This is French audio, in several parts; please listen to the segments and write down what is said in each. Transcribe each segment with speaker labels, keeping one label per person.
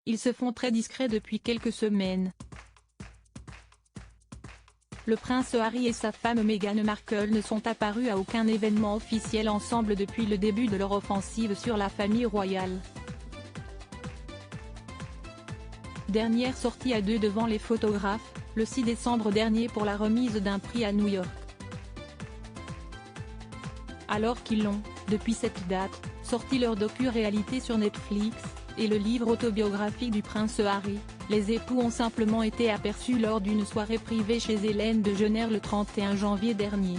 Speaker 1: ils se font très discrets depuis quelques semaines. Le prince Harry et sa femme Meghan Markle ne sont apparus à aucun événement officiel ensemble depuis le début de leur offensive sur la famille royale. Dernière sortie à deux devant les photographes, le 6 décembre dernier pour la remise d'un prix à New York. Alors qu'ils ont, depuis cette date, sorti leur docu-réalité sur Netflix, et le livre autobiographique du prince Harry, les époux ont simplement été aperçus lors d'une soirée privée chez Ellen DeGeneres le 31 janvier dernier.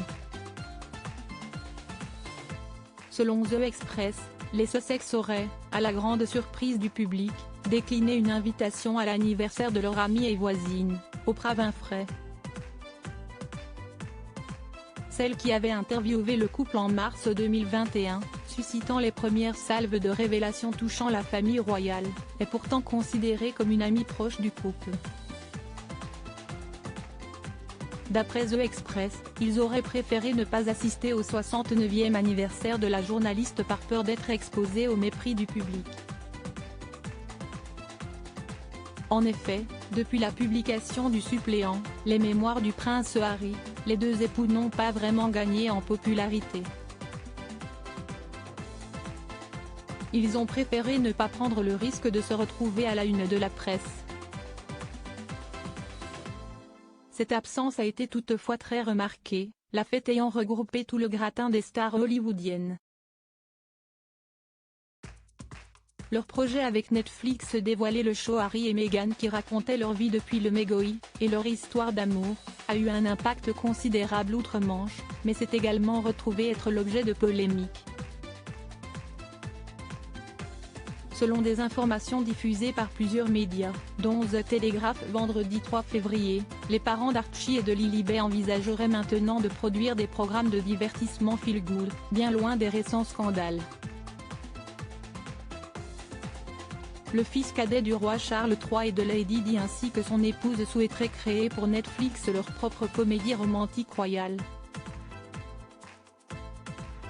Speaker 1: Selon The Express, les Sussex auraient, à la grande surprise du public, décliné une invitation à l'anniversaire de leur amie et voisine, Oprah Winfrey. Celle qui avait interviewé le couple en mars 2021, suscitant les premières salves de révélations touchant la famille royale, est pourtant considérée comme une amie proche du couple. D'après The Express, ils auraient préféré ne pas assister au 69e anniversaire de la journaliste par peur d'être exposés au mépris du public. En effet, depuis la publication du suppléant, Les Mémoires du prince Harry, les deux époux n'ont pas vraiment gagné en popularité. Ils ont préféré ne pas prendre le risque de se retrouver à la une de la presse. Cette absence a été toutefois très remarquée, la fête ayant regroupé tout le gratin des stars hollywoodiennes. Leur projet avec Netflix dévoilait le show Harry et Meghan qui racontait leur vie depuis le mégoï, et leur histoire d'amour, a eu un impact considérable outre-Manche, mais s'est également retrouvé être l'objet de polémiques. Selon des informations diffusées par plusieurs médias, dont The Telegraph vendredi 3 février, les parents d'Archie et de Lilibet envisageraient maintenant de produire des programmes de divertissement feel-good, bien loin des récents scandales. Le fils cadet du roi Charles III et de Lady Di ainsi que son épouse souhaiteraient créer pour Netflix leur propre comédie romantique royale.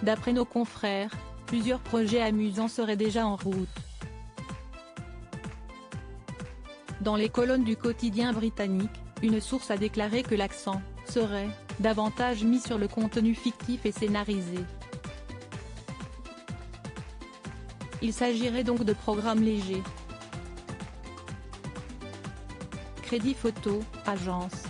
Speaker 1: D'après nos confrères, plusieurs projets amusants seraient déjà en route. Dans les colonnes du quotidien britannique, une source a déclaré que l'accent serait davantage mis sur le contenu fictif et scénarisé. Il s'agirait donc de programmes légers. Crédit Photo, agence.